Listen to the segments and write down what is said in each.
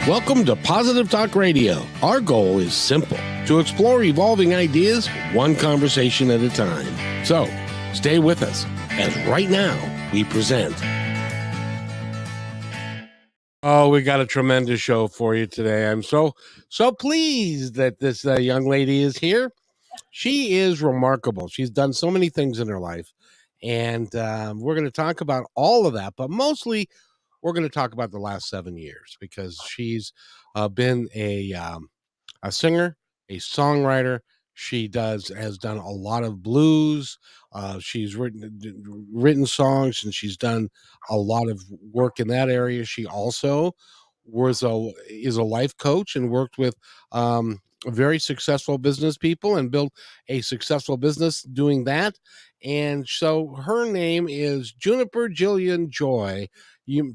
Welcome to Positive Talk Radio. Our goal is simple: to explore evolving ideas one conversation at a time. So, stay with us as right now we present. Oh, we got a tremendous show for you today. I'm so pleased that this young lady is here. She is remarkable. She's done so many things in her life, and we're going to talk about all of that, but mostly we're going to talk about the last 7 years because she's been a singer, a songwriter. She has done a lot of blues. She's written songs, and she's done a lot of work in that area. She also is a life coach and worked with very successful business people and built a successful business doing that. And so her name is Juniper Jillian Joy,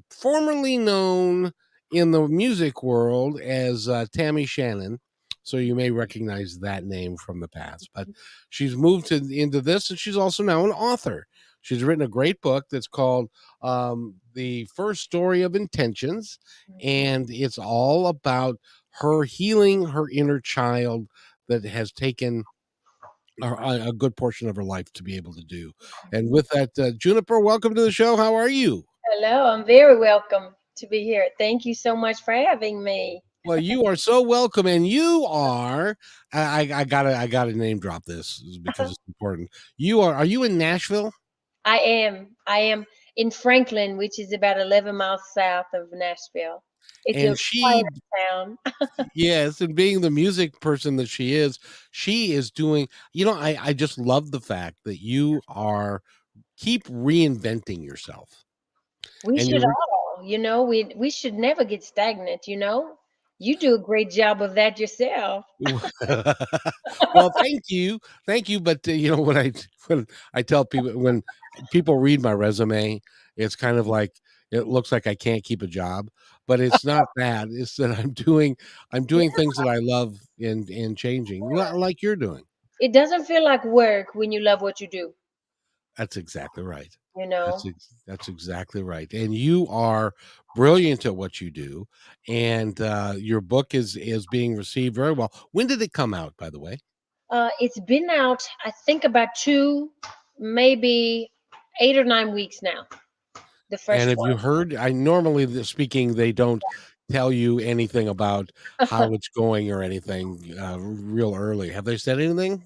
formerly known in the music world as Tammie Shannon. So you may recognize that name from the past, but she's moved into this, and she's also now an author. She's written a great book that's called The First Story of Intentions, and it's all about her healing her inner child that has taken a good portion of her life to be able to do. And with that, Juniper, welcome to the show. How are you? Hello, I'm very welcome to be here. Thank you so much for having me. Well, you are so welcome, and you are. I gotta name drop this because it's important. Are you in Nashville? I am in Franklin, which is about 11 miles south of Nashville. It's a And she, quieter town. yes, and being the music person that she is doing. I just love the fact that you are keep reinventing yourself, We and should you're all, we should never get stagnant. You do a great job of that yourself. well, thank you. But when I tell people, when people read my resume, it's kind of like it looks like I can't keep a job, but it's not that. It's that I'm doing things that I love and changing, like you're doing. It doesn't feel like work when you love what you do, That's exactly right. you know. That's exactly right. And you are brilliant at what you do, and your book is being received very well. When did it come out, by the way? It's been out, I think, about maybe 8 or 9 weeks now. The And first have you heard? I normally speaking, they don't tell you anything about one. how it's going or anything real early. Have they said anything?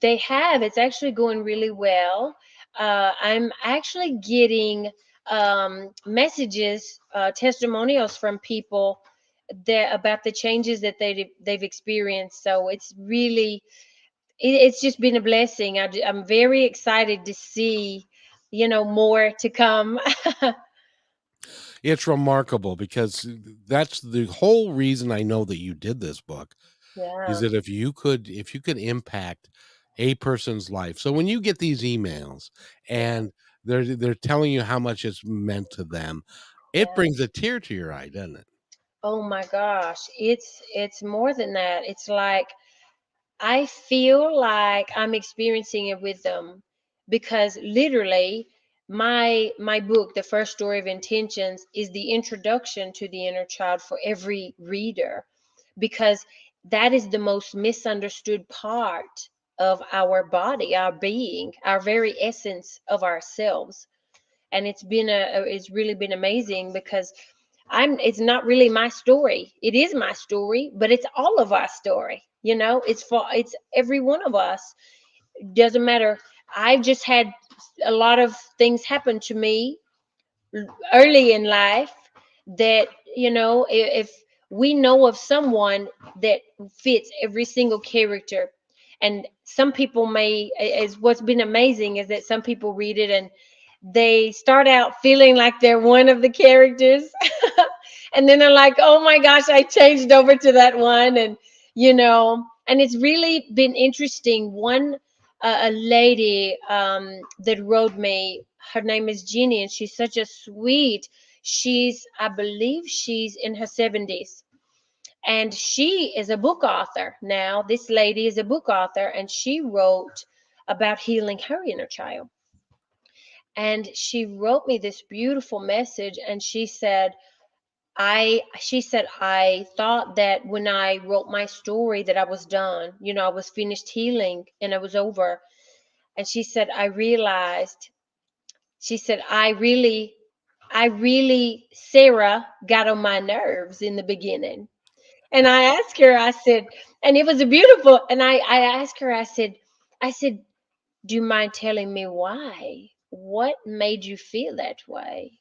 They have. It's actually going really well. I'm actually getting messages, testimonials from people that about the changes that they've experienced. So it's just been a blessing. I'm very excited to see, more to come. It's remarkable because that's the whole reason I know that you did this book is Yeah. that if you could impact a person's life. So when you get these emails and they're telling you how much it's meant to them, it Yeah. brings a tear to your eye, doesn't it? Oh my gosh, it's more than that. It's like I feel like I'm experiencing it with them because literally my book, The First Story of Intentions, is the introduction to the inner child for every reader because that is the most misunderstood part of our body, our being, our very essence of ourselves. And it's really been amazing because it's not really my story. It is my story, but it's all of our story. It's every one of us. Doesn't matter. I've just had a lot of things happen to me early in life that, if we know of someone that fits every single character, and some people may, is what's been amazing is that some people read it and they start out feeling like they're one of the characters and then they're like, oh my gosh, I changed over to that one. And it's really been interesting. One A lady that wrote me, her name is Jeannie, and she's such a sweet, I believe she's in her 70s, and she is a book author now. This lady is a book author, and she wrote about healing her inner child. And she wrote me this beautiful message, and she said, she said, I thought that when I wrote my story that I was done, I was finished healing and it was over. And she said, I realized, she said, I really, Sarah got on my nerves in the beginning. And I asked her, I said, and it was a beautiful, and I asked her, I said, do you mind telling me why? What made you feel that way?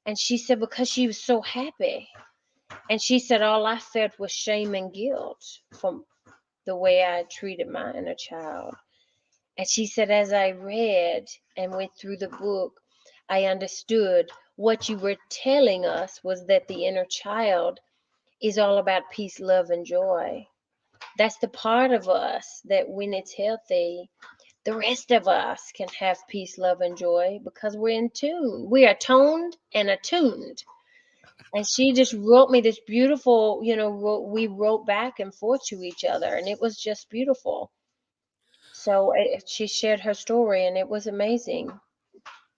And she said, because she was so happy. And she said, all I felt was shame and guilt from the way I treated my inner child. And she said, as I read and went through the book, I understood what you were telling us was that the inner child is all about peace, love, and joy. That's the part of us that when it's healthy, the rest of us can have peace, love, and joy because we're in tune. We are toned and attuned. And she just wrote me this beautiful, we wrote back and forth to each other, and it was just beautiful. So she shared her story, and it was amazing.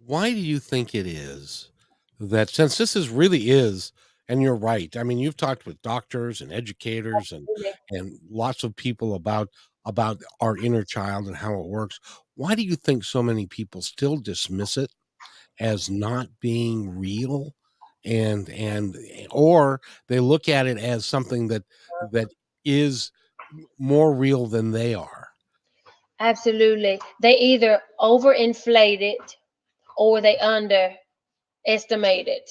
Why do you think it is that, since this is really is, and you're right, I mean, you've talked with doctors and educators and lots of people about our inner child and how it works. Why do you think so many people still dismiss it as not being real, and or they look at it as something that is more real than they are? Absolutely. They either overinflate it or they underestimate it.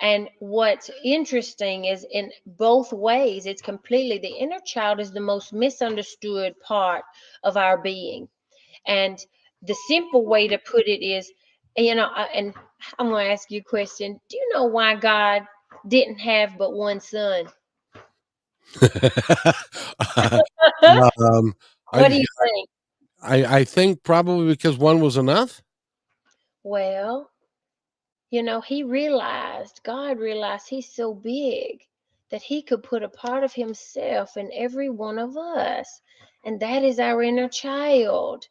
And what's interesting is in both ways, it's completely the inner child is the most misunderstood part of our being. And the simple way to put it is, and I'm going to ask you a question. Do you know why God didn't have but one son? um, What do I you think? I think probably because one was enough. Well, God realized he's so big that he could put a part of himself in every one of us. And that is our inner child.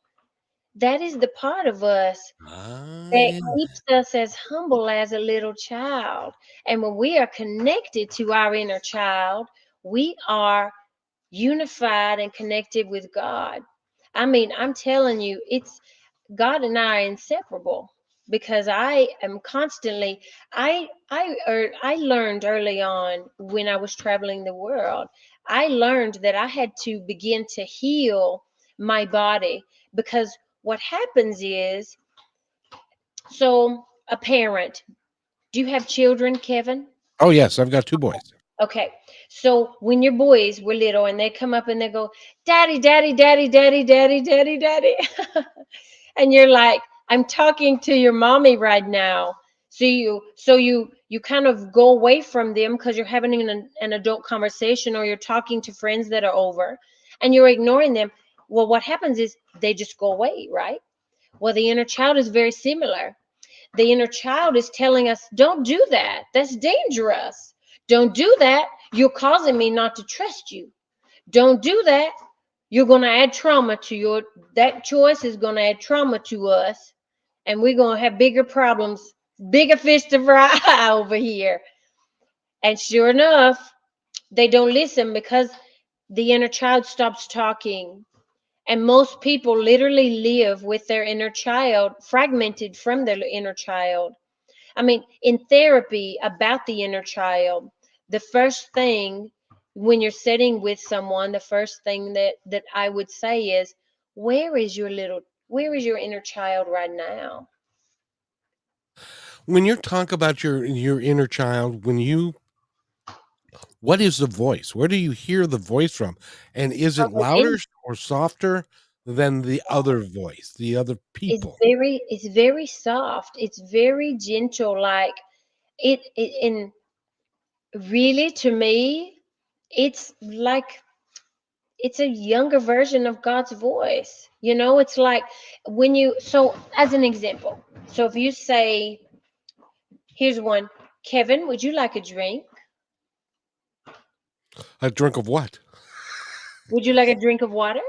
That is the part of us Ah, that yeah. keeps us as humble as a little child. And when we are connected to our inner child, we are unified and connected with God. I mean, I'm telling you, it's God and I are inseparable because I am constantly I learned early on when I was traveling the world. I learned that I had to begin to heal my body because what happens is, so a parent, do you have children, Kevin? Oh yes, I've got two boys. Okay. So when your boys were little and they come up and they go, Daddy, Daddy, Daddy, Daddy, Daddy, Daddy, Daddy. And you're like, I'm talking to your mommy right now. So you kind of go away from them because you're having an adult conversation or you're talking to friends that are over and you're ignoring them. Well, what happens is they just go away, right? Well, the inner child is very similar. The inner child is telling us, don't do that. That's dangerous. Don't do that. You're causing me not to trust you. Don't do that. You're going to add trauma to that choice is going to add trauma to us. And we're going to have bigger problems, bigger fish to fry over here. And sure enough, they don't listen because the inner child stops talking. And most people literally live with their inner child fragmented from their inner child. I mean, in therapy about the inner child, the first thing when you're sitting with someone, the first thing that I would say is, where is your inner child right now? When you talk about your inner child, what is the voice? Where do you hear the voice from? And is it louder Within. or softer than the other voice, the other It's people? very soft. It's very gentle. Like it in really to me, it's like it's a younger version of God's voice. It's like so as an example, so if you say, here's one, Kevin, would you like a drink? A drink of what? Would you like a drink of water?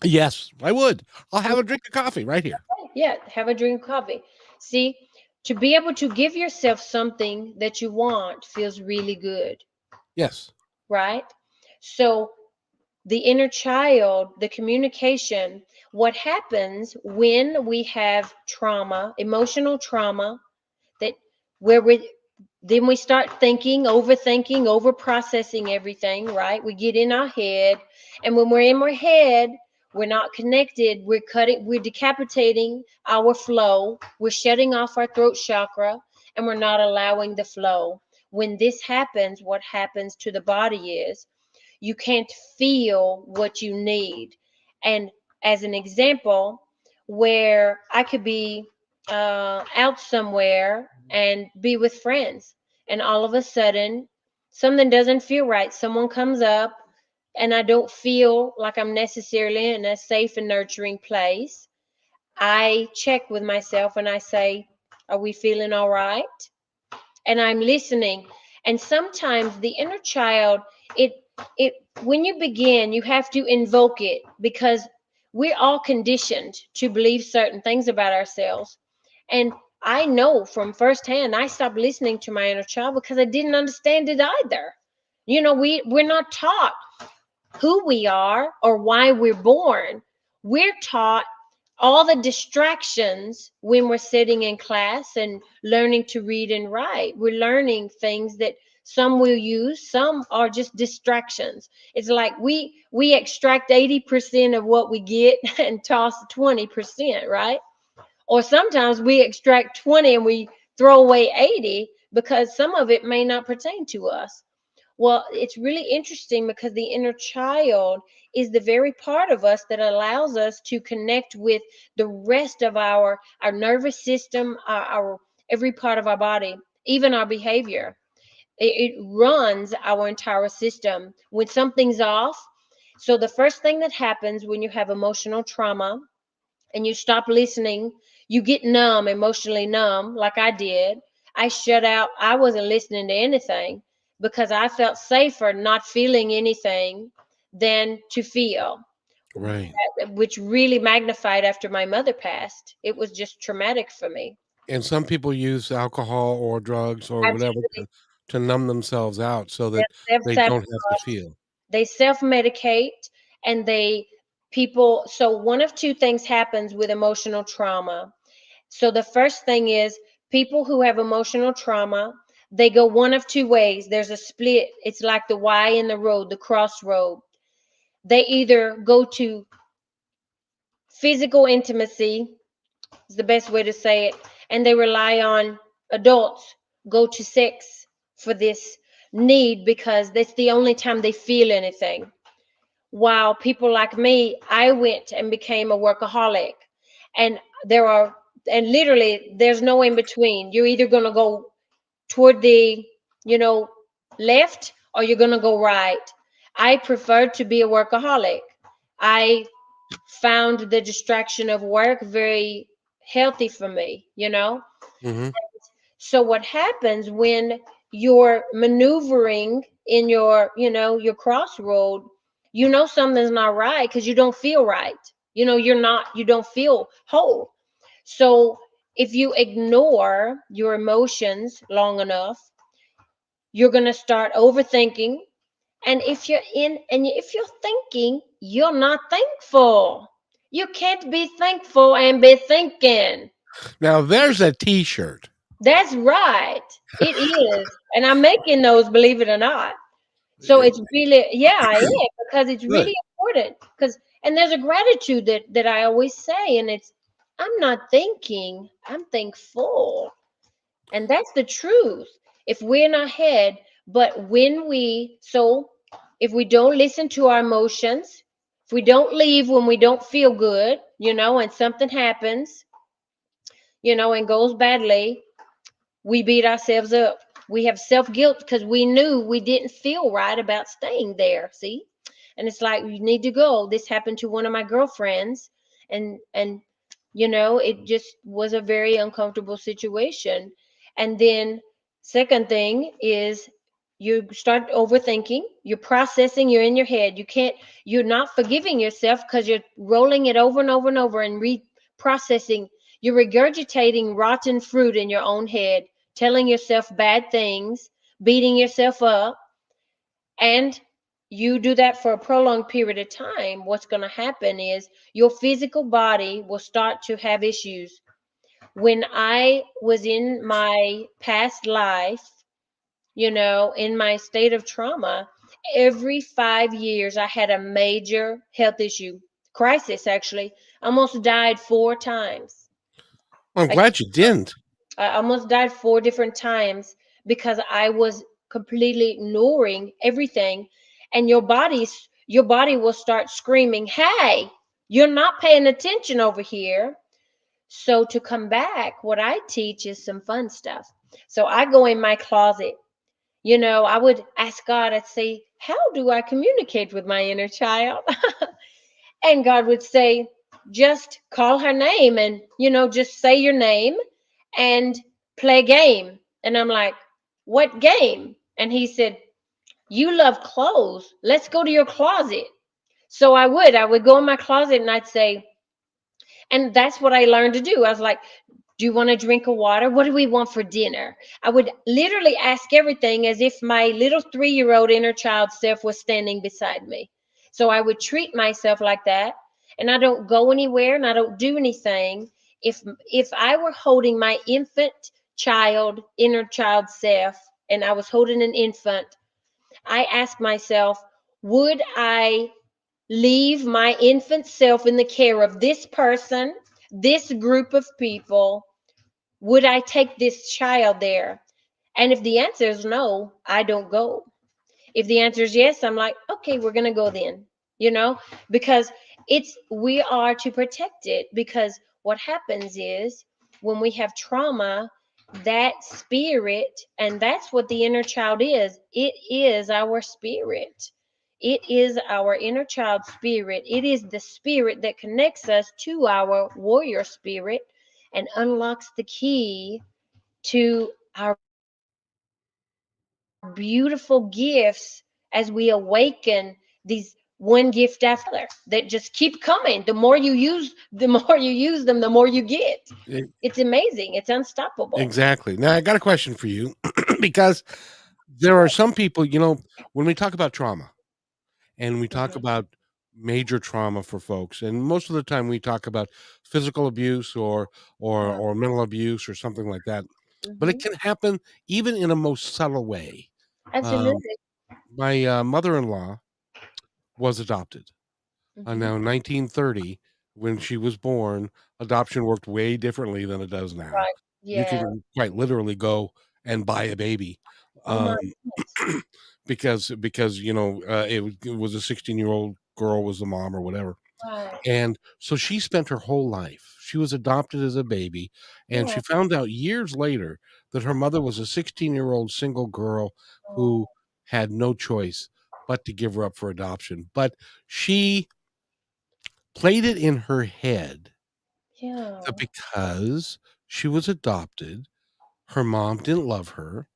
Yes, I would. I'll have a drink of coffee right here. Yeah, have a drink of coffee. See, To be able to give yourself something that you want feels really good, Yes. right? So the inner child, the communication, what happens when we have trauma, emotional trauma, that where we then we start thinking, overthinking, over processing everything, right? We get in our head, and when we're in our head, we're not connected. We're decapitating our flow. We're shutting off our throat chakra, and we're not allowing the flow. When this happens, what happens to the body is you can't feel what you need. And as an example, where I could be out somewhere and be with friends, and all of a sudden something doesn't feel right. Someone comes up, and I don't feel like I'm necessarily in a safe and nurturing place. I check with myself and I say, are we feeling all right? And I'm listening. And sometimes the inner child, it it when you begin, you have to invoke it, because we're all conditioned to believe certain things about ourselves. And I know from firsthand, I stopped listening to my inner child because I didn't understand it either. We're not taught who we are or why we're born. We're taught all the distractions when we're sitting in class and learning to read and write. We're learning things that some will use, some are just distractions. It's like we extract 80% of what we get and toss 20%, right? Or sometimes we extract 20 and we throw away 80 because some of it may not pertain to us. Well, it's really interesting because the inner child is the very part of us that allows us to connect with the rest of our nervous system, our every part of our body, even our behavior. It runs our entire system. When something's off, so the first thing that happens when you have emotional trauma and you stop listening, you get numb, emotionally numb, like I did. I shut out, I wasn't listening to anything because I felt safer not feeling anything than to feel, Right. which really magnified after my mother passed. It was just traumatic for me. And some people use alcohol or drugs or whatever Absolutely. to numb themselves out so that Self they don't have to sabotage. feel. They self medicate, and so one of two things happens with emotional trauma. So the first thing is people who have emotional trauma, they go one of two ways. There's a split. It's like the Y in the road, the crossroad. They either go to physical intimacy, is the best way to say it, and they rely on adults, go to sex for this need because that's the only time they feel anything. While people like me, I went and became a workaholic. And there are, and literally, there's no in between. You're either going to go toward the, you know, left, or you're going to go right. I preferred to be a workaholic. I found the distraction of work very healthy for me. Mhm. So what happens when you're maneuvering in your crossroad, something's not right because you don't feel right. You don't feel whole. So if you ignore your emotions long enough, you're going to start overthinking. And if you're thinking, you're not thankful. You can't be thankful and be thinking. Now there's a T-shirt. That's right. It is. And I'm making those, believe it or not. So Eh, it's really, yeah, I am, because it's Good. really important. And there's a gratitude that I always say, and it's, I'm not thinking, I'm thankful. And that's the truth. If we're in our head, but if we don't listen to our emotions, if we don't leave when we don't feel good, and something happens, and goes badly, we beat ourselves up. We have self guilt because we knew we didn't feel right about staying there. See? And it's like, you need to go. This happened to one of my girlfriends, and it just was a very uncomfortable situation. And then second thing is you start overthinking, you're processing, you're in your head. You're not forgiving yourself because you're rolling it over and over and over and reprocessing. You're regurgitating rotten fruit in your own head, telling yourself bad things, beating yourself up, and you do that for a prolonged period of time. What's going to happen is your physical body will start to have issues. When I was in my past life, in my state of trauma, every 5 years I had a major health issue, crisis actually. I almost died 4 times. I'm I, glad you didn't. I almost died 4 different times because I was completely ignoring everything. And your body will start screaming, "Hey, you're not paying attention over here." So to come back, what I teach is some fun stuff. So I go in my closet. I would ask God, I'd say, "How do I communicate with my inner child?" And God would say, "Just call her name and, just say your name and play a game." And I'm like, "What game?" And he said, "You love clothes. Let's go to your closet." So I would go in my closet and I'd say, and that's what I learned to do. I was like, "Do you want a drink of water? What do we want for dinner?" I would literally ask everything as if my little 3-year-old inner child self was standing beside me. So I would treat myself like that. And I don't go anywhere and I don't do anything. If I were holding my infant inner child self, and I was holding an infant, I ask myself, would I leave my infant self in the care of this person, this group of people? Would I take this child there? And if the answer is no, I don't go. If the answer is yes, I'm like, "Okay, we're going to go then." You know, because we are to protect it. Because what happens is when we have trauma, that spirit, and that's what the inner child is. It is our spirit. It is our inner child spirit. It is the spirit that connects us to our warrior spirit and unlocks the key to our beautiful gifts as we awaken these one gift after another that just keep coming. The more you use them, the more you them, the more you get. E- It's amazing. It's unstoppable. Exactly. Now, I got a question for you because there are some people, when we talk about trauma and we talk Hmm. about major trauma for folks, and most of the time we talk about physical abuse Yeah. or mental abuse or something like that, but it Hmm. can happen even in a most subtle way. Um, Absolutely. my mother-in-law was adopted. Hmm. Now, in 1930, when she was born, adoption worked way differently than it does now. Right. You Yeah. can quite literally go and buy a baby, Oh my um, goodness. because it was a 16-year-old girl was the mom or whatever, Right. and so she spent her whole life. She was adopted as a baby, and Yeah. she found out years later that her mother was a 16-year-old single girl who Oh, had no choice but to give her up for adoption. But she played it in her head yeah. that because she was adopted, her mom didn't love her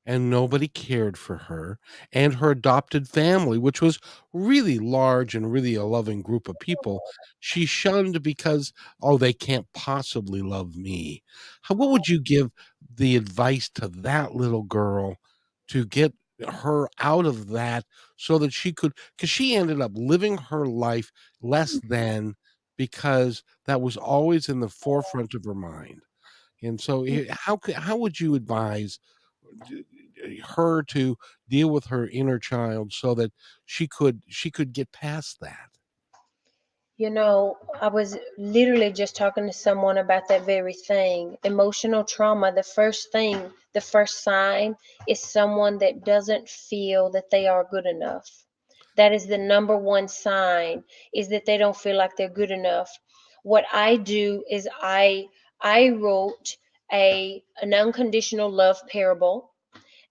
and nobody cared for her, and her adopted family, which was really large and really a loving group of people, she shunned because, oh, they can't possibly love me. What would you give the advice to that little girl to get her out of that so that she could, because she ended up living her life less than because that was always in the forefront of her mind. And so, how would you advise her to deal with her inner child so that she could get past that? I was literally just talking to someone about that very thing. Emotional trauma, the first sign is someone that doesn't feel that they are good enough. That is the number one sign, is that they don't feel like they're good enough. What I do is I wrote an unconditional love parable,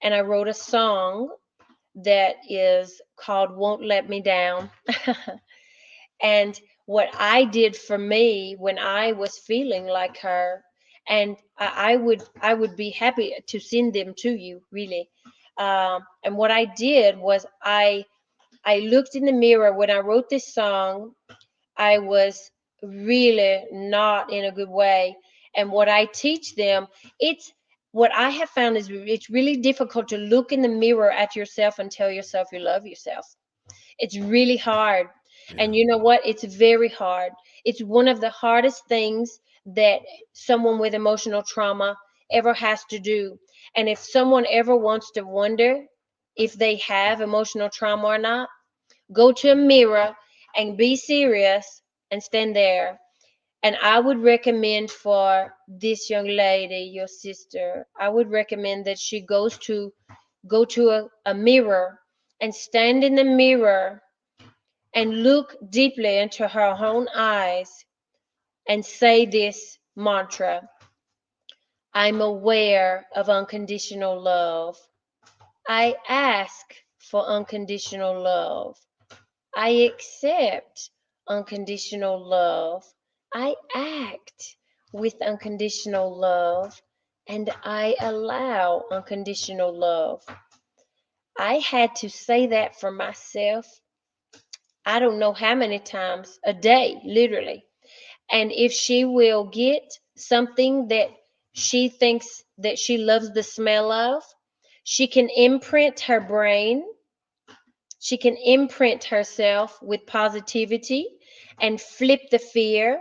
and I wrote a song that is called Won't Let Me Down. And what I did for me when I was feeling like her, and I would be happy to send them to you, really. And what I did was I looked in the mirror when I wrote this song. I was really not in a good way, and what I teach them, it's what I have found is it's really difficult to look in the mirror at yourself and tell yourself you love yourself. It's really hard. Yeah. And you know what? It's very hard. It's one of the hardest things that someone with emotional trauma ever has to do. And if someone ever wants to wonder if they have emotional trauma or not, go to a mirror and be serious and stand there. And I would recommend for this young lady, your sister, I would recommend that she go to a mirror and stand in the mirror and look deeply into her own eyes and say this mantra: I'm aware of unconditional love. I ask for unconditional love. I accept unconditional love. I act with unconditional love. And I allow unconditional love. I had to say that for myself, I don't know how many times a day, literally. And if she will get something that she thinks that she loves the smell of, she can imprint her brain, she can imprint herself with positivity and flip the fear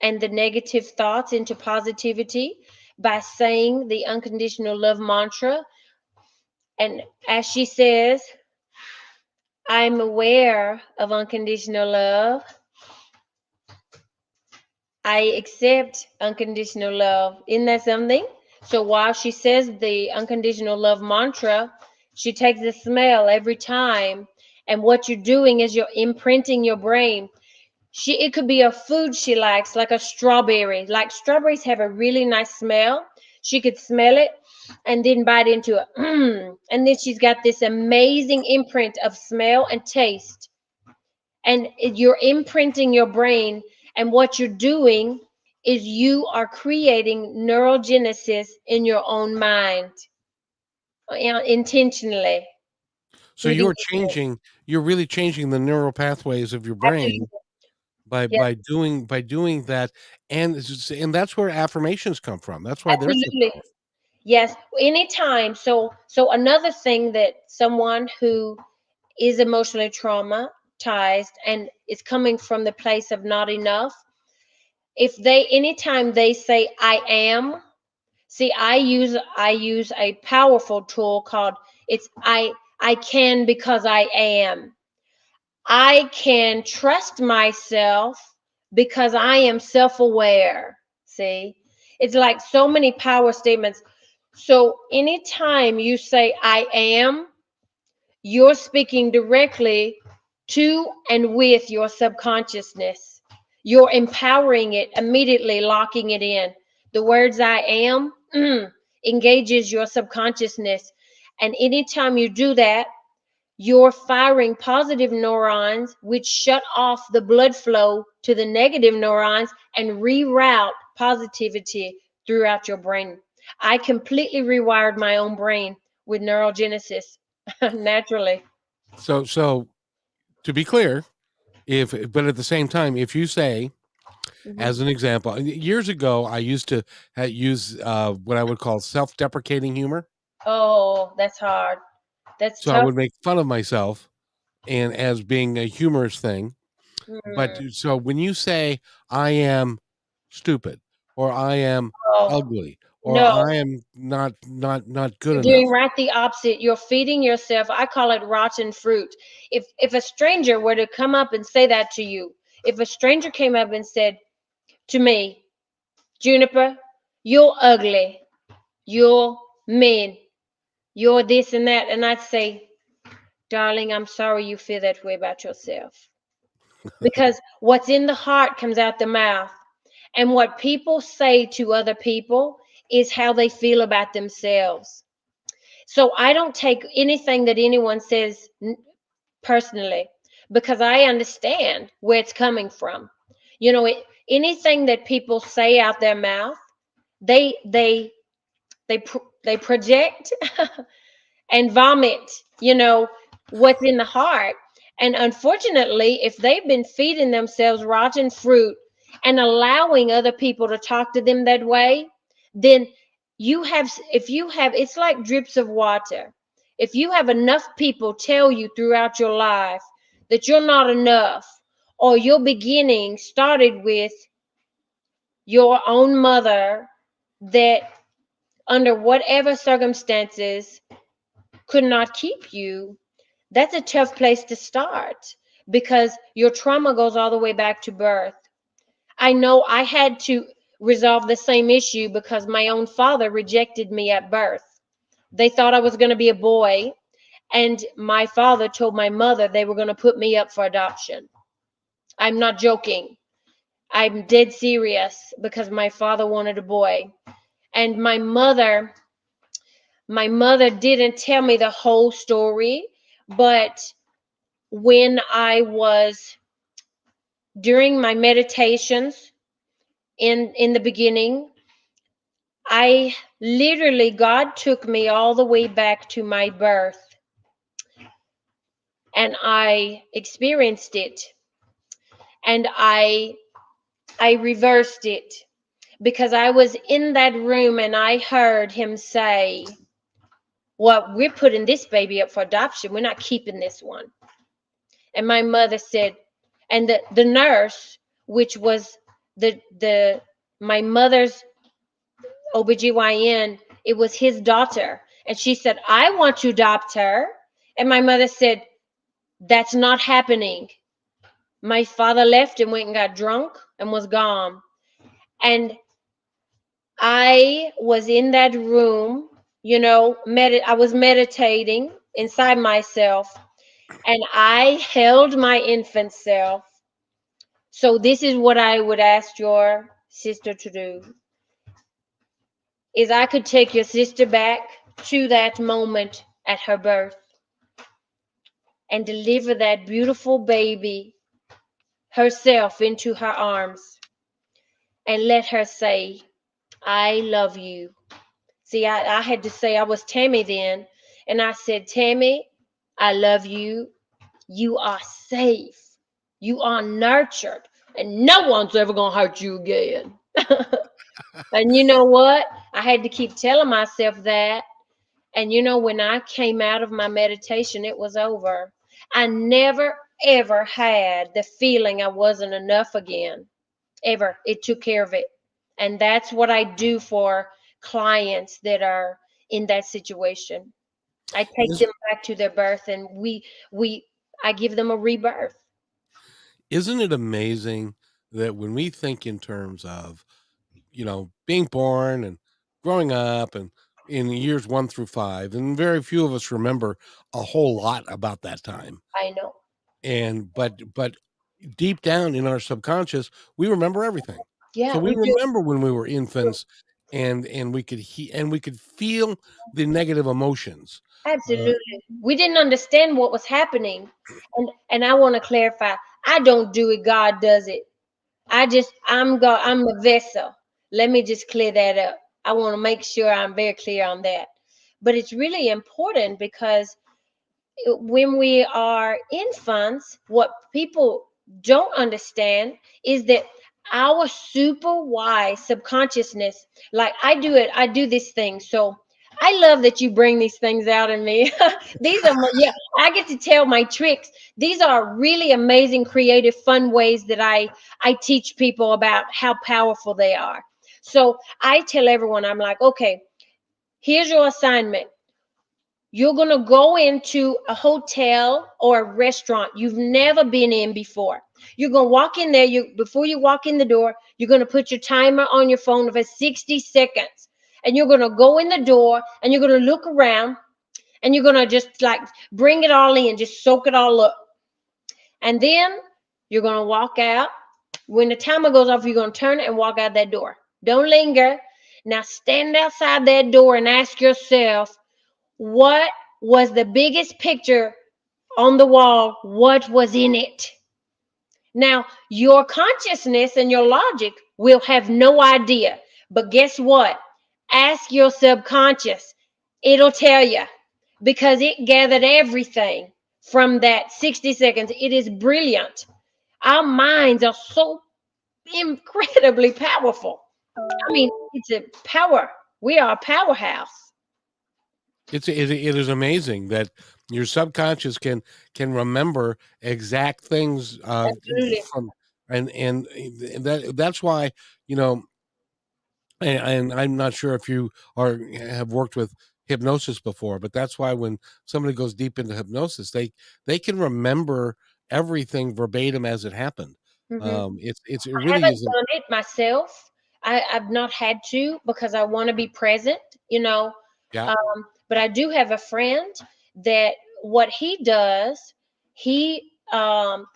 and the negative thoughts into positivity by saying the unconditional love mantra. And as she says, I'm aware of unconditional love. I accept unconditional love. Isn't that something? So while she says the unconditional love mantra, she takes the smell every time. And what you're doing is you're imprinting your brain. It could be a food she likes, like a strawberry. Like strawberries have a really nice smell. She could smell it and then bite into it. And then she's got this amazing imprint of smell and taste. And you're imprinting your brain, and what you're doing is you are creating neurogenesis in your own mind, intentionally So through these. you're really changing the neural pathways of your brain Absolutely. by Yes, doing that, and that's where affirmations come from. That's why they're so absolutely. powerful. Yes, anytime. So another thing that someone who is emotionally traumatized and is coming from the place of not enough, if they anytime they say I am. See, I use a powerful tool called it's I can because I am. I can trust myself because I am self-aware. See? It's like so many power statements. So anytime you say I am, you're speaking directly to and with your subconsciousness. You're empowering it, immediately locking it in. The words I am engages your subconsciousness. And anytime you do that, you're firing positive neurons, which shut off the blood flow to the negative neurons and reroute positivity throughout your brain. I completely rewired my own brain with neurogenesis naturally. So to be clear, if but at the same time, if you say, Mhm. as an example, years ago, I used to use what I would call self-deprecating humor. Oh, that's hard. That's So I tough. would make fun of myself and as being a humorous thing. But Mm. so when you say I am stupid or I am Oh, ugly or no. I am not good You're doing enough. right the opposite. You're feeding yourself. I call it rotten fruit. If a stranger were to come up and say that to you, if a stranger came up and said to me, Juniper, you're ugly, you're mean, you're this and that, and I'd say, darling, I'm sorry you feel that way about yourself. Because what's in the heart comes out the mouth. And what people say to other people is how they feel about themselves. So I don't take anything that anyone says personally because I understand where it's coming from. Anything that people say out their mouth, they they they project and vomit, what's in the heart. And unfortunately, if they've been feeding themselves rotten fruit and allowing other people to talk to them that way, then if you have, it's like drips of water. If you have enough people tell you throughout your life that you're not enough, or your beginning started with your own mother that under whatever circumstances could not keep you, that's a tough place to start because your trauma goes all the way back to birth. I know I had to resolve the same issue because my own father rejected me at birth. They thought I was going to be a boy, and my father told my mother they were going to put me up for adoption. I'm not joking. I'm dead serious because my father wanted a boy. And my mother didn't tell me the whole story, but when I was during my meditations in the beginning, I literally, God took me all the way back to my birth, and I experienced it, and I reversed it because I was in that room and I heard him say, well, we're putting this baby up for adoption. We're not keeping this one. And my mother said, and the nurse, which was the my mother's OBGYN, it was his daughter. And she said, I want to adopt her. And my mother said, that's not happening. My father left and went and got drunk and was gone. And I was in that room, I was meditating inside myself, and I held my infant self. So this is what I would ask your sister to do, is I could take your sister back to that moment at her birth and deliver that beautiful baby herself into her arms and let her say, I love you. See, I had to say I was Tammie then, and I said, Tammie, I love you. You are safe. You are nurtured, and no one's ever going to hurt you again. And you know what? I had to keep telling myself that. And when I came out of my meditation, it was over. I never, ever had the feeling I wasn't enough again. Ever. It took care of it. And that's what I do for clients that are in that situation. I take Is, them back to their birth, and I give them a rebirth. isn't it amazing that when we think in terms of, being born and growing up and in years 1 through 5, and very few of us remember a whole lot about that time. I know. And but deep down in our subconscious, we remember everything. So Yeah, we we do. remember when we were infants, and we could feel the negative emotions. Uh, Absolutely. We didn't understand what was happening. And I want to clarify, I don't do it, God does it. I'm a vessel. Let me just clear that up. I want to make sure I'm very clear on that. But it's really important because when we are infants, what people don't understand is that our super wise subconsciousness, like I do this thing. So I love that you bring these things out in me. These are yeah, I get to tell my tricks. These are really amazing, creative, fun ways that I teach people about how powerful they are. So I tell everyone, I'm like, okay, here's your assignment. You're going to go into a hotel or a restaurant you've never been in before. You're going to walk in there. Before you walk in the door, you're going to put your timer on your phone for 60 seconds. And you're going to go in the door and you're going to look around and you're going to just like bring it all in, just soak it all up. And then you're going to walk out. When the timer goes off, you're going to turn it and walk out that door. Don't linger. Now stand outside that door and ask yourself, what was the biggest picture on the wall? What was in it? Now, your consciousness and your logic will have no idea. But guess what? Ask your subconscious. It'll tell you because it gathered everything from that 60 seconds. It is brilliant. Our minds are so incredibly powerful. I mean, it's a power. We are a powerhouse. It is amazing that your subconscious can remember exact things Absolutely. from and that's why, you know, and I'm not sure if you are have worked with hypnosis before, but that's why when somebody goes deep into hypnosis, they can remember everything verbatim as it happened. Hmm. It I really haven't isn't. done it myself. I've not had to because I want to be present, you know. Yeah, But I do have a friend that what he does, he um,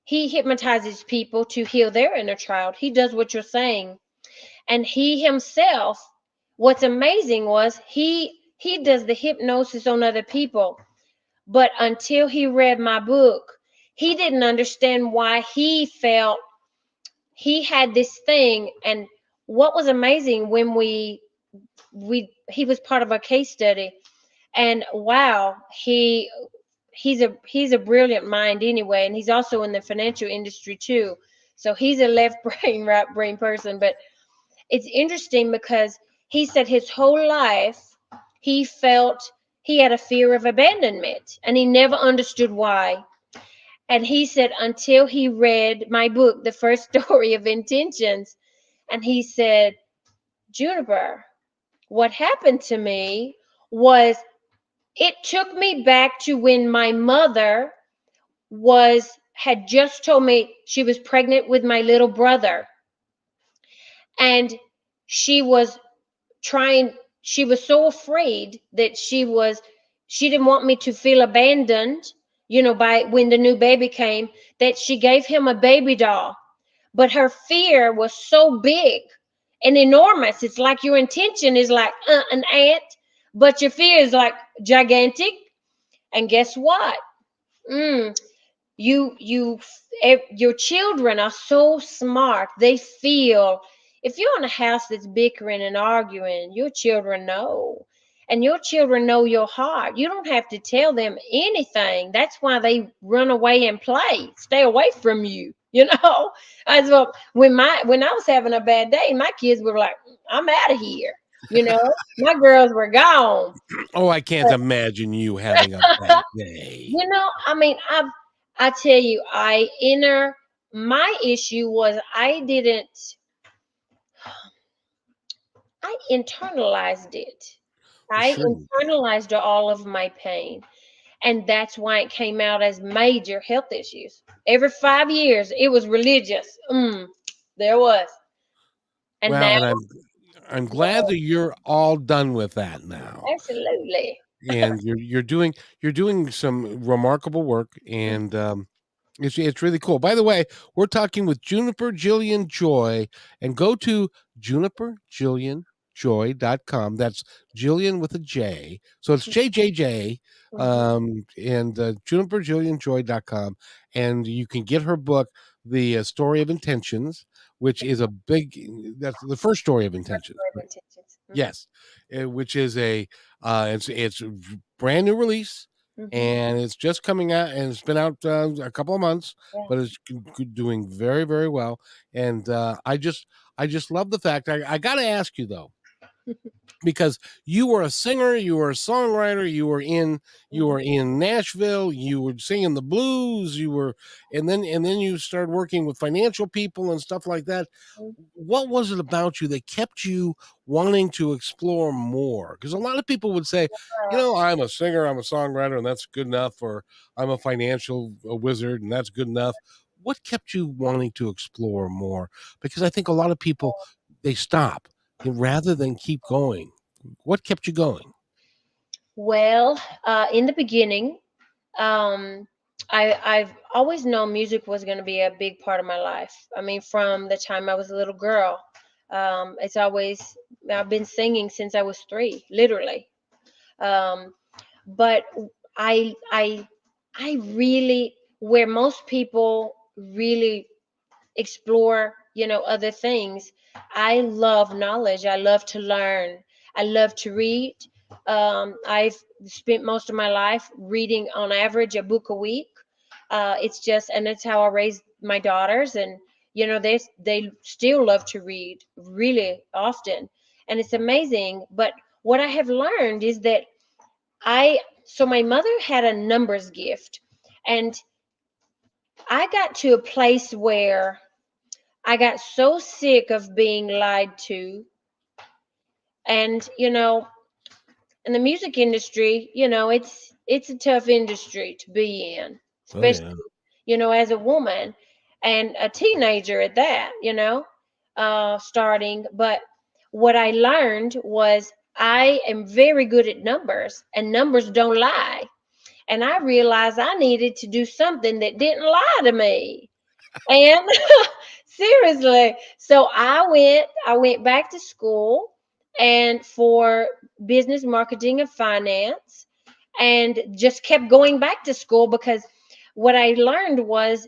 he hypnotizes people to heal their inner child. He does what you're saying, and he himself. What's amazing was he does the hypnosis on other people, but until he read my book, he didn't understand why he felt he had this thing. And what was amazing when we he was part of a case study, and wow, he's a brilliant mind anyway, and he's also in the financial industry too. So he's a left brain right brain person. But it's interesting because he said his whole life he felt he had a fear of abandonment, and he never understood why. And he said until he read my book, The First Story of Intentions, and he said, Juniper, what happened to me was it took me back to when my mother was had just told me she was pregnant with my little brother, and she was trying she was so afraid that she didn't want me to feel abandoned, by when the new baby came, that she gave him a baby doll. But her fear was so big and enormous. It's like your intention is like an ant, but your fear is like gigantic. And guess what? Mm, your children are so smart. They feel, if you're in a house that's bickering and arguing, your children know. And your children know your heart. You don't have to tell them anything. That's why they run away and play, stay away from you. As well, when I was having a bad day, my kids were like, I'm out of here. My girls were gone. oh, I can't imagine you having a bad day. I mean, I tell you, my issue was I internalized it. I Sure. internalized all of my pain. And that's why it came out as major health issues. Every 5 years, it was religious. There was. And now, Well, and I'm glad that you're all done with that now. absolutely. And you're doing some remarkable work, and it's really cool. By the way, we're talking with Juniper Jillian Joy, and go to juniperjillianjoy.com. That's Jillian with a J. So it's JJJ, Mhm. and juniperjillianjoy.com, and you can get her book, The Story of Intentions, which is a big that's the first story of intentions. Great intentions. Yes, which is it's a brand new release, Mhm. and it's just coming out, and it's been out a couple of months, Yeah. but it's doing very, very well. And I just love the fact. I got to ask you though, because you were a singer, you were a songwriter, you Mhm. were in Nashville, you were singing the blues, and then you started working with financial people and stuff like that. Mhm. What was it about you that kept you wanting to explore more? Because a lot of people would say, I'm a singer, I'm a songwriter, and that's good enough, or I'm a financial wizard, and that's good enough. What kept you wanting to explore more? Because I think a lot of people, they stop rather than keep going. What kept you going? Well, in the beginning, um, I've always known music was going to be a big part of my life. I mean, from the time I was a little girl, it's always I've been singing since I was 3, literally. Um, but I I I really, where most people really explore, other things. I love knowledge. I love to learn. I love to read. I've spent most of my life reading on average a book a week. It's just, and it's how I raised my daughters. And, they still love to read really often, and it's amazing. But what I have learned is that my mother had a numbers gift, and I got to a place where I got so sick of being lied to. And in the music industry, it's a tough industry to be in, Oh especially yeah. as a woman and a teenager at that, starting. But what I learned was I am very good at numbers, and numbers don't lie. And I realized I needed to do something that didn't lie to me. And seriously, so I went back to school and for business marketing and finance, and just kept going back to school because what I learned was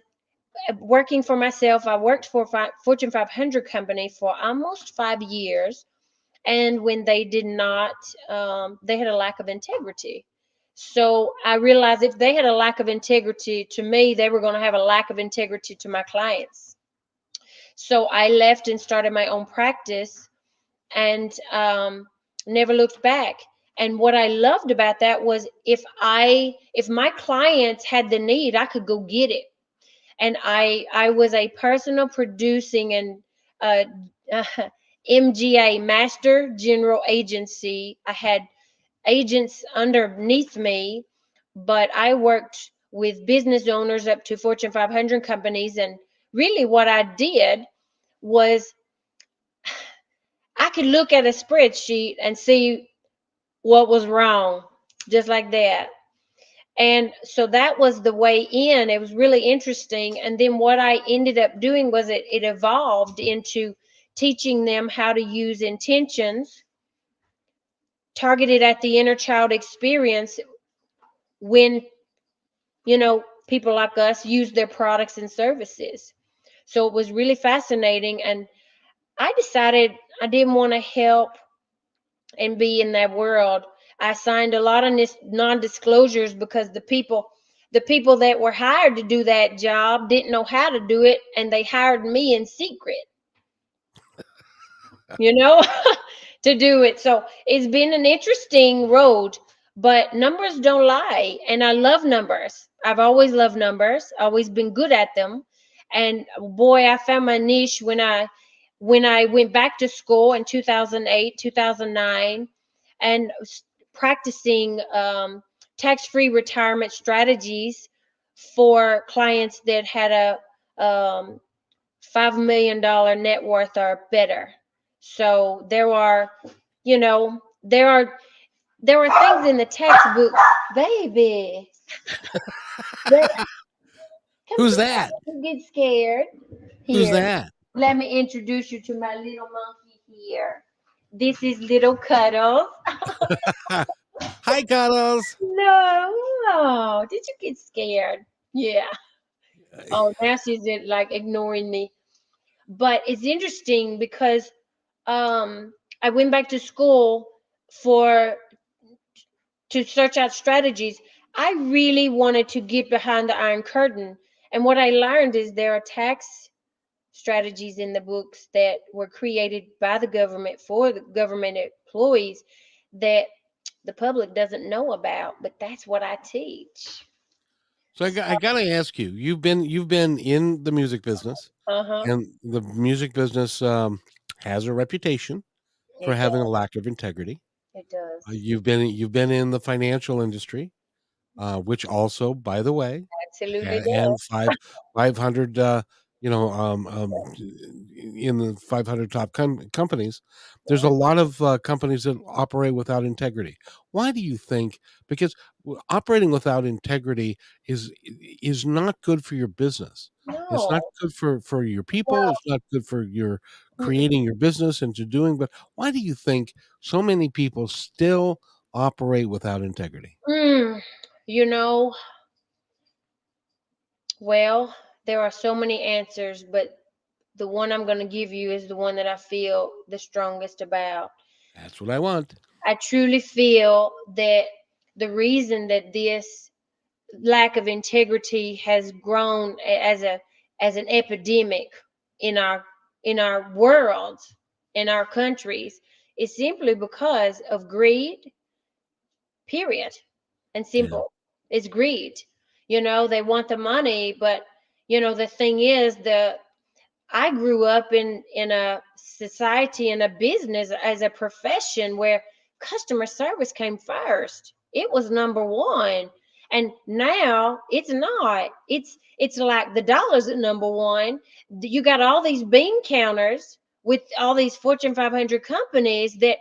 working for myself. I worked for a Fortune 500 company for almost 5 years, and when they did not, they had a lack of integrity. So I realized if they had a lack of integrity to me, they were going to have a lack of integrity to my clients. So I left and started my own practice, and never looked back. And what I loved about that was if my clients had the need, I could go get it. And I was a personal producing and uh, MGA, Master General Agency. I had agents underneath me, but I worked with business owners up to Fortune 500 companies. And really, what I did was I could look at a spreadsheet and see what was wrong, just like that. And so that was the way in. It was really interesting. And then what I ended up doing was it evolved into teaching them how to use intentions targeted at the inner child experience when, people like us use their products and services. So it was really fascinating. And I decided I didn't want to help and be in that world. I signed a lot of non-disclosures because the people that were hired to do that job didn't know how to do it, and they hired me in secret, you know, to do it. So it's been an interesting road, but numbers don't lie, and I love numbers. I've always loved numbers, always been good at them. And boy, I found my niche when I went back to school in 2008, 2009, and practicing tax-free retirement strategies for clients that had a $5 million net worth or better. So you know, there are there are things in the textbook, baby. That, come Who's here, that? don't get scared. Who's Here, that? let me introduce you to my little monkey here. This is little Cuddles. Hi, Cuddles. No, oh, did you get scared? Yeah. Oh, now she's like ignoring me. But it's interesting because I went back to school for to search out strategies. I really wanted to get behind the Iron Curtain, and what I learned is there are tax strategies in the books that were created by the government for the government employees that the public doesn't know about, but that's what I teach. So I gotta ask you. You've been in the music business, Uh-huh. and the music business has a reputation for It having a does. lack of integrity. It does. You've been in the financial industry, which also, by the way, Absolutely and does. 500 in the 500 top companies, there's a lot of companies that operate without integrity. Why do you think? Because operating without integrity is not good for your business. It's not No. good for your people. Well, It's not good for your mm, creating your business and to doing. But why do you think so many people still operate without integrity? mm, you know, well, there are so many answers, but the one I'm going to give you is the one that I feel the strongest about. That's what I want. I truly feel that the reason that this lack of integrity has grown as an epidemic in our world, in our countries, is simply because of greed, period, and Yeah. simple. It's greed. They want the money, but the thing is, I grew up in a society, in a business, as a profession where customer service came first. It was number one. And now it's not. It's like the dollar's at number one. You got all these bean counters with all these Fortune 500 companies that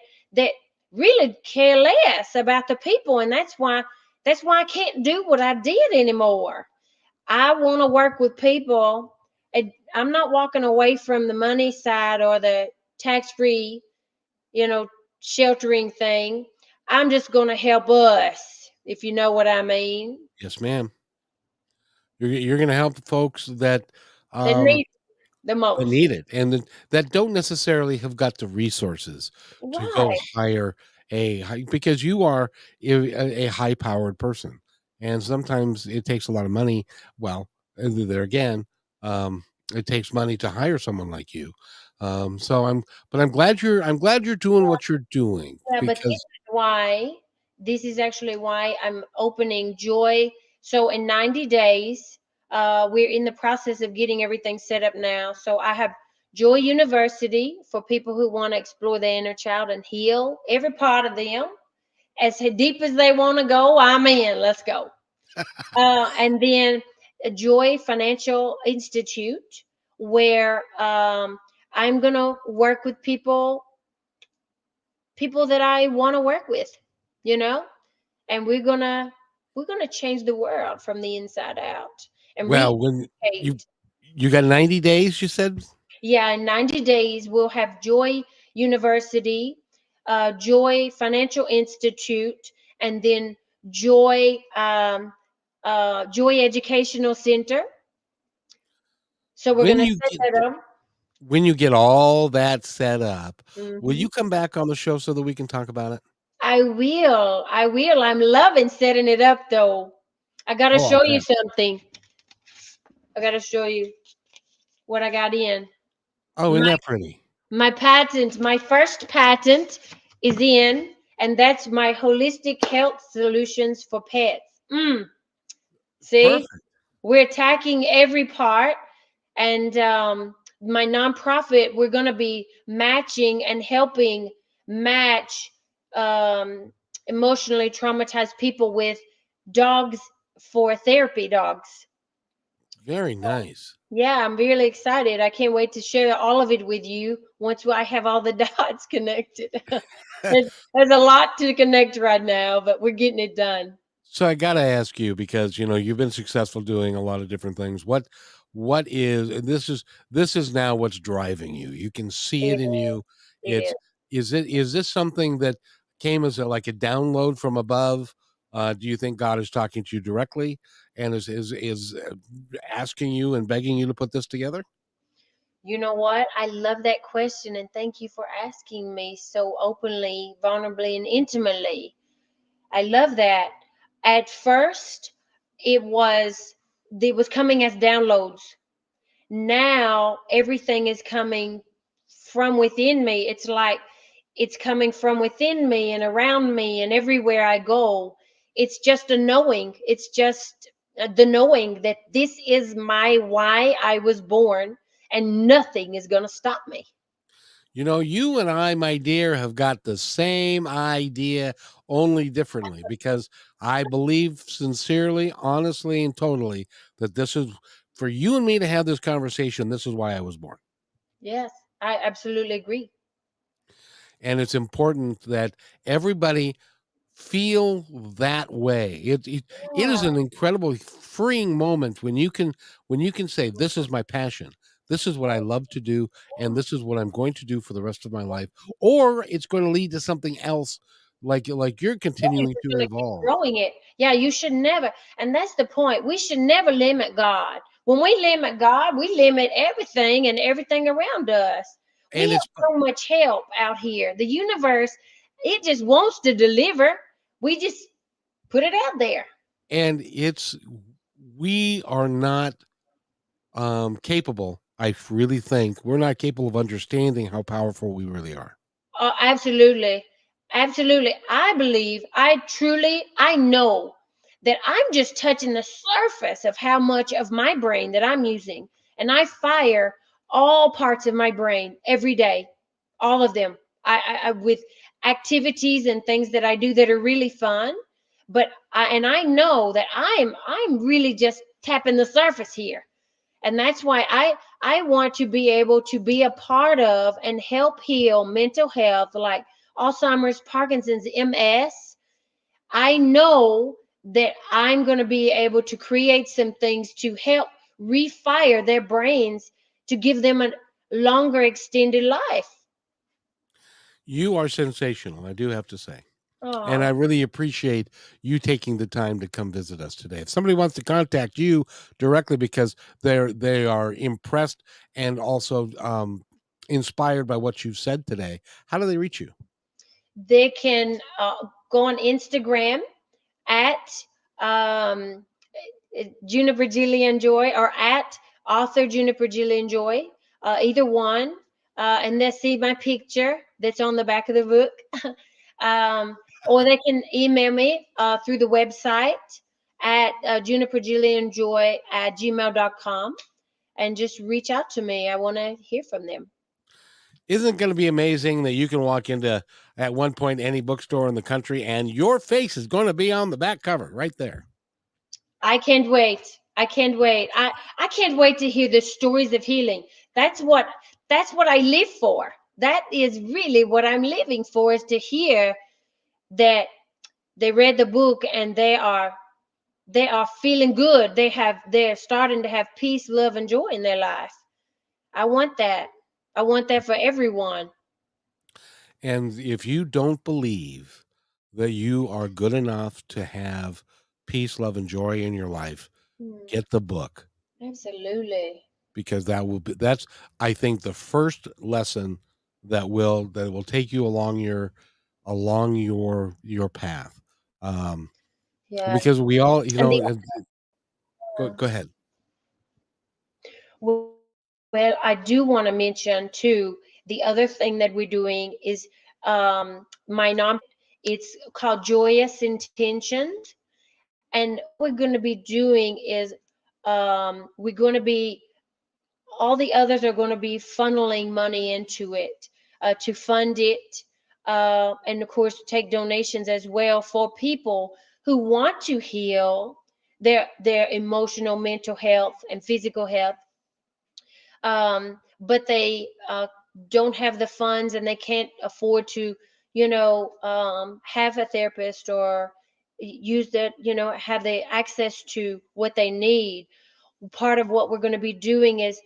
really care less about the people, and that's why I can't do what I did anymore. I want to work with people. I'm not walking away from the money side or the tax free, you know, sheltering thing. I'm just going to help us, if you know what I mean. Yes, ma'am. You're going to help folks That um, need the that most. need it and that don't necessarily have got the resources to go Right. hire because you are a high powered person, and sometimes it takes a lot of money. Well, there again, it takes money to hire someone like you. So I'm glad you're doing what you're doing Yeah, but because this is actually why I'm opening Joy. So in 90 days, we're in the process of getting everything set up now. So I have Joy University for people who want to explore their inner child and heal every part of them. As deep as they want to go, I'm in. Let's go. And then Joy Financial Institute, where I'm going to work with people that I want to work with, you know, and we're gonna change the world from the inside out and well when re-educate. you got 90 days you said. Yeah, in 90 days we'll have Joy University, Joy Financial Institute, and then Joy Educational Center. So we're when gonna you set get that up. when you get all that set up, will Hmm. you come back on the show so that we can talk about it? I will. I will. I'm loving setting it up though. I gotta Oh, I'll show you bet. something. I gotta show you what I got in. Oh, isn't My that pretty? my patent, my first patent is in, and that's my holistic health solutions for pets. See, Perfect. we're attacking every part, and my nonprofit, we're gonna be matching and helping match emotionally traumatized people with dogs for therapy dogs. Very nice. Yeah, I'm really excited. I can't wait to share all of it with you once I have all the dots connected. There's a lot to connect right now, but we're getting it done. So I got to ask you because you've been successful doing a lot of different things. What is and this is now what's driving you. You can see It it in is. you. It is. It's is this something that came as like a download from above? Do you think God is talking to you directly and is asking you and begging you to put this together? You know what? I love that question, and thank you for asking me so openly, vulnerably, and intimately. I love that. At first, it was coming as downloads. Now everything is coming from within me. It's like it's coming from within me and around me and everywhere I go. It's just a knowing. It's just the knowing that this is my why I was born, and nothing is going to stop me. You and I, my dear, have got the same idea, only differently, because I believe sincerely, honestly, and totally that this is for you and me to have this conversation. This is why I was born. Yes, I absolutely agree. And it's important that everybody feel that way. It is an incredibly freeing moment when you can say, "This is my passion. This is what I love to do, and this is what I'm going to do for the rest of my life." Or it's going to lead to something else, like you're You're continuing just to going to keep evolve. growing it. Yeah, you should never. And that's the point. We should never limit God. When we limit God, we limit everything and everything around us. We And it's have so much help out here. The universe, it just wants to deliver. We just put it out there. and it's we are not capable I really think we're not capable of understanding how powerful we really are. Absolutely. Absolutely. I believe, I truly, I know that I'm just touching the surface of how much of my brain that I'm using. And I fire all parts of my brain every day, all of them. With activities and things that I do that are really fun. But I know that I'm really just tapping the surface here, and that's why I want to be able to be a part of and help heal mental health like Alzheimer's, Parkinson's, MS. I know that I'm going to be able to create some things to help refire their brains to give them a longer extended life. You are sensational, I do have to say. And I Oh, really appreciate you taking the time to come visit us today. If somebody wants to contact you directly because they are impressed and also inspired by what you've said today, how do they reach you? they can go on Instagram at um, Juniper Jillian Joy or at author Juniper Jillian Joy, either one. And they see my picture that's on the back of the book. um, or they can email me through the website at juniperjillianjoy at gmail.com and just reach out to me. I want to hear from them. Isn't it going to be amazing that you can walk into at one point any bookstore in the country and your face is going to be on the back cover right there? I can't wait. I can't wait. I can't wait to hear the stories of healing. That's what that's what I live for. That is really what I'm living for, is to hear that they read the book and they are feeling good. They're starting to have peace, love, and joy in their life. I want that. I want that for everyone. And if you don't believe that you are good enough to have peace, love, and joy in your life, Hmm, get the book absolutely. because that's I think the first lesson that will take you along your path. Um, Yeah. because we all, And the go ahead. Well, I do want to mention too, the other thing that we're doing is my nonprofit. It's called Joyous Intentions. And what we're going to be doing is we're going to be, all the others are going to be funneling money into it to fund it. And of course, take donations as well for people who want to heal their emotional, mental health, and physical health, but they don't have the funds and they can't afford to, have a therapist or use that, have the access to what they need. Part of what we're going to be doing is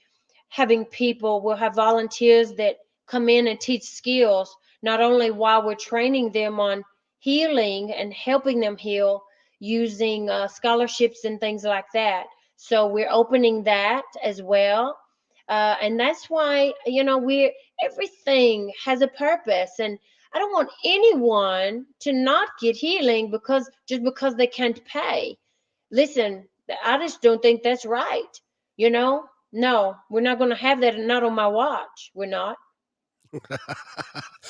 having people, we'll have volunteers that come in and teach skills, not only while we're training them on healing and helping them heal using scholarships and things like that. So we're opening that as well. And that's why, everything has a purpose. And I don't want anyone to not get healing because just because they can't pay. Listen, I just don't think that's right. No, we're not going to have that. Not on my watch. We're not.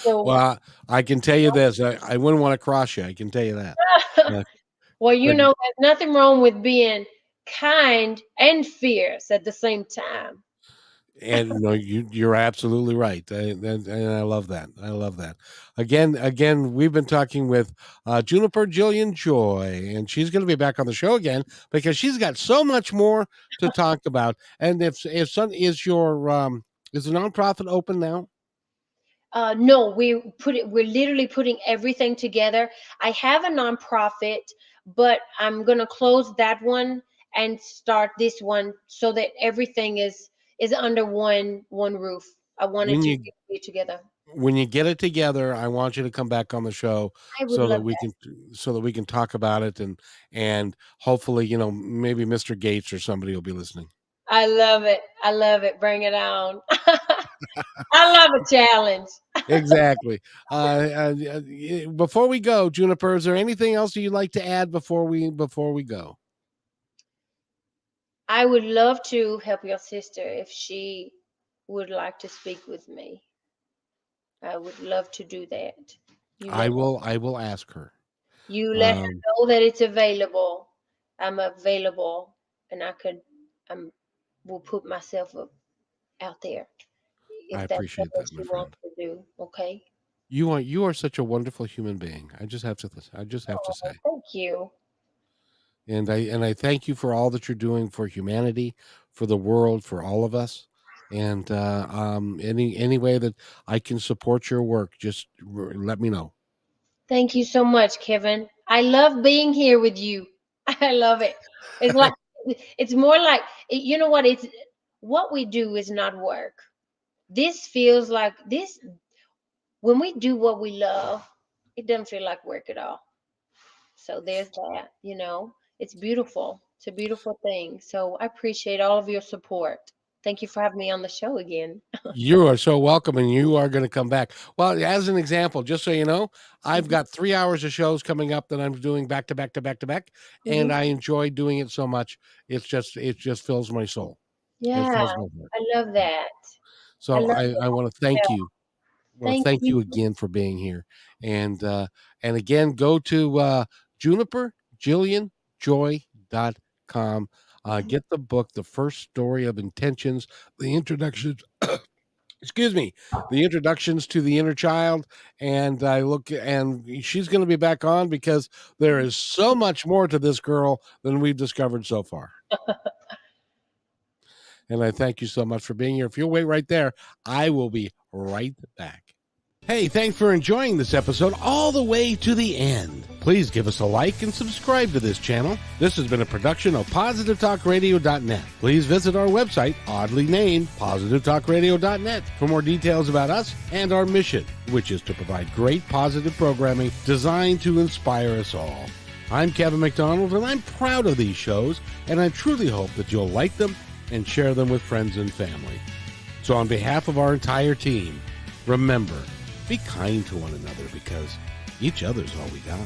So, Well, I can tell you this: I wouldn't want to cross you. I can tell you that. Uh, well, but there's nothing wrong with being kind and fierce at the same time. And no, you're absolutely right. And I love that. I love that. Again, we've been talking with Juniper Jillian Joy, and she's going to be back on the show again because she's got so much more to talk about. And if son is the nonprofit open now? No, we're literally putting everything together. I have a nonprofit, but I'm gonna close that one and start this one so that everything is under one roof. I wanted When to you be together. when you get it together, I want you to come back on the show I would so that love we that. can talk about it and hopefully maybe Mr. Gates or somebody will be listening. I love it. I love it. Bring it on. I love a challenge. Exactly. Before we go, Juniper, is there anything else you'd like to add before we go? I would love to help your sister if she would like to speak with me. I would love to do that. You let I will ask her. you let her Um, know that it's available. I'm available, and I'm will put myself out there I if that's appreciate something that, my she friend. wants to do. Okay. You are such a wonderful human being. I just have to Oh, say. thank you. And I thank you for all that you're doing for humanity, for the world, for all of us. And any way that I can support your work, just let me know. Thank you so much, Kevin. I love being here with you. I love it. It's like it's more like you know what? It's what we do is not work. This feels like this when we do what we love, it doesn't feel like work at all. So there's that, you know. It's beautiful. It's a beautiful thing. So I appreciate all of your support. Thank you for having me on the show again. You are so welcome, and you are going to come back. Well, as an example, just so you know, I've Mhm, got 3 hours of shows coming up that I'm doing back to back to back to back, and mhm. I enjoy doing it so much. It just fills my soul. It Yeah, fills my heart. I love that. I So love I that. want to thank you. I want to Thank thank you. you again for being here, and again, go to Juniper Jillian Joy.com. Get the book, The First Story of Intentions, the introductions. Excuse me, the introductions to the inner child, and I look, and she's going to be back on because there is so much more to this girl than we've discovered so far. And I thank you so much for being here. If you'll wait right there, I will be right back. Hey, thanks for enjoying this episode all the way to the end. Please give us a like and subscribe to this channel. This has been a production of PositiveTalkRadio.net. Please visit our website, oddly named PositiveTalkRadio.net, for more details about us and our mission, which is to provide great positive programming designed to inspire us all. I'm Kevin McDonald, and I'm proud of these shows, and I truly hope that you'll like them and share them with friends and family. So on behalf of our entire team, remember, be kind to one another because each other's all we got.